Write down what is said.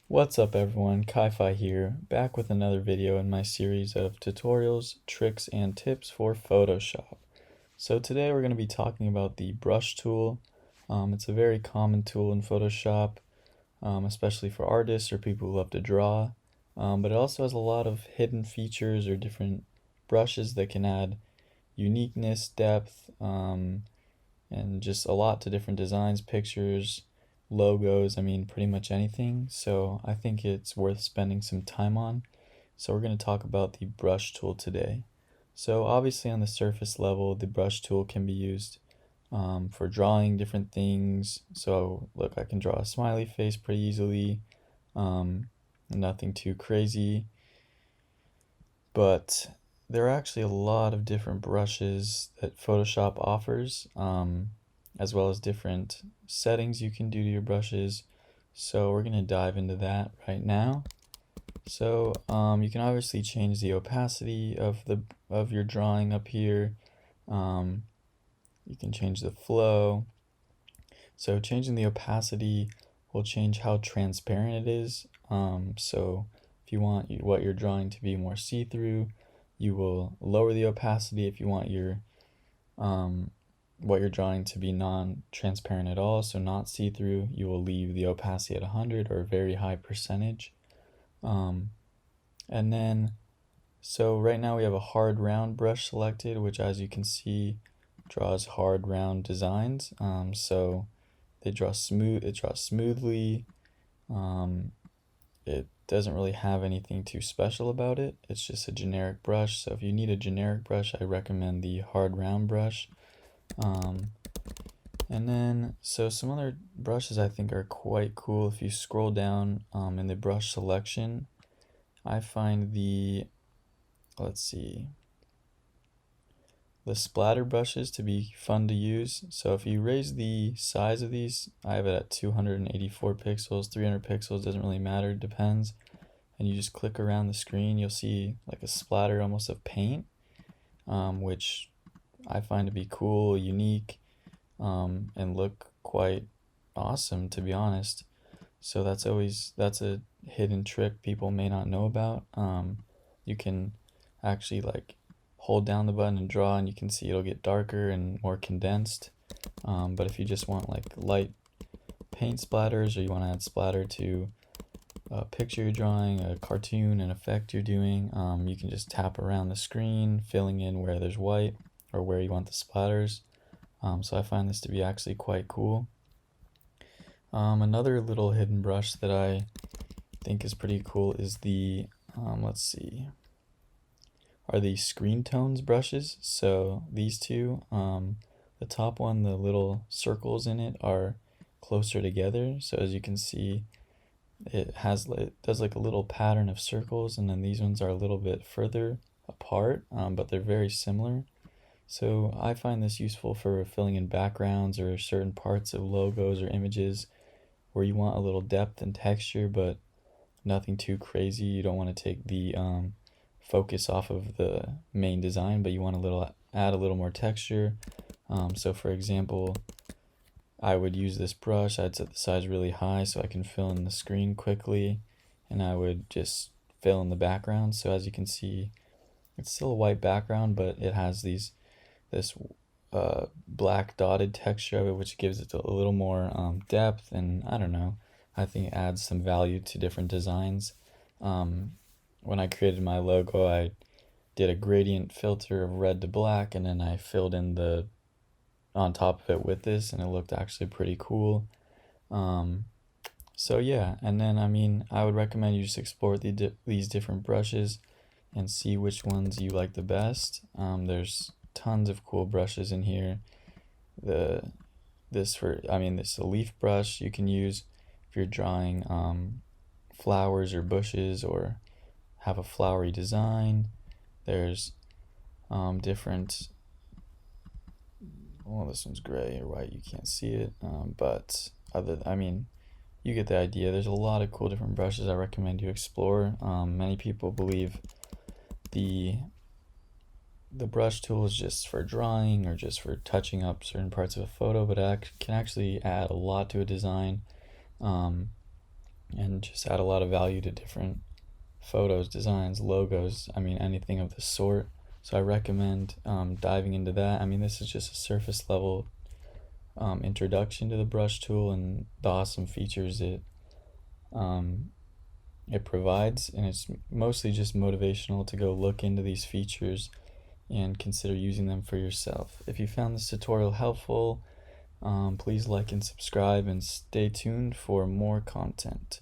What's up everyone, Kai-Fi here, back with another video in my series of tutorials, tricks, and tips for Photoshop. So today we're going to be talking about the brush tool. It's a very common tool in Photoshop, especially for artists or people who love to draw, but it also has a lot of hidden features or different brushes that can add uniqueness, depth, and just a lot to different designs, pictures, logos, pretty much anything. So I think it's worth spending some time on. So we're going to talk about the brush tool today. So obviously on the surface level, the brush tool can be used for drawing different things. So look, I can draw a smiley face pretty easily, nothing too crazy. But there are actually a lot of different brushes that Photoshop offers, as well as different settings you can do to your brushes. So we're going to dive into that right now. So you can obviously change the opacity of your drawing up here. You can change the flow. So changing the opacity will change how transparent it is. So if you want what you're drawing to be more see-through, you will lower the opacity. If you want your what you're drawing to be non-transparent at all, so not see-through, you will leave the opacity at 100 or a very high percentage. And then, so right now we have a hard round brush selected, which as you can see draws hard round designs. So it draws smoothly. It doesn't really have anything too special about it. It's just a generic brush. So if you need a generic brush, I recommend the hard round brush. And then, so some other brushes I think are quite cool. If you scroll down in the brush selection, I find the splatter brushes to be fun to use. So if you raise the size of these, I have it at 284 pixels, 300 pixels, doesn't really matter, it depends. And you just click around the screen, you'll see like a splatter almost of paint, which I find to be cool, unique, and look quite awesome, to be honest. So that's a hidden trick people may not know about. You can actually like hold down the button and draw, and you can see it'll get darker and more condensed. But if you just want like light paint splatters, or you want to add splatter to a picture you're drawing, a cartoon, an effect you're doing, you can just tap around the screen, filling in where there's white or where you want the splatters. So I find this to be actually quite cool. Another little hidden brush that I think is pretty cool is the, are the screen tones brushes. So these two, the top one, the little circles in it are closer together. So as you can see, it does like a little pattern of circles, and then these ones are a little bit further apart, but they're very similar. So I find this useful for filling in backgrounds or certain parts of logos or images where you want a little depth and texture, but nothing too crazy. You don't want to take the focus off of the main design, but you want add a little more texture. So for example, I would use this brush, I'd set the size really high so I can fill in the screen quickly, and I would just fill in the background. So as you can see, it's still a white background, but it has this black dotted texture of it, which gives it a little more depth, and I don't know, I think it adds some value to different designs. When I created my logo, I did a gradient filter of red to black, and then I filled in on top of it with this, and it looked actually pretty cool. So yeah, and then I would recommend you just explore these different brushes and see which ones you like the best. There's tons of cool brushes in here. This a leaf brush you can use if you're drawing flowers or bushes or have a flowery design. There's different, well, this one's gray or white, you can't see it, but you get the idea. There's a lot of cool different brushes I recommend you explore. Many people believe the brush tool is just for drawing or just for touching up certain parts of a photo, but it can actually add a lot to a design. and just add a lot of value to different photos, designs, logos, anything of the sort. So I recommend diving into that. This is just a surface level introduction to the brush tool and the awesome features it provides, and it's mostly just motivational to go look into these features and consider using them for yourself. If you found this tutorial helpful, please like and subscribe and stay tuned for more content.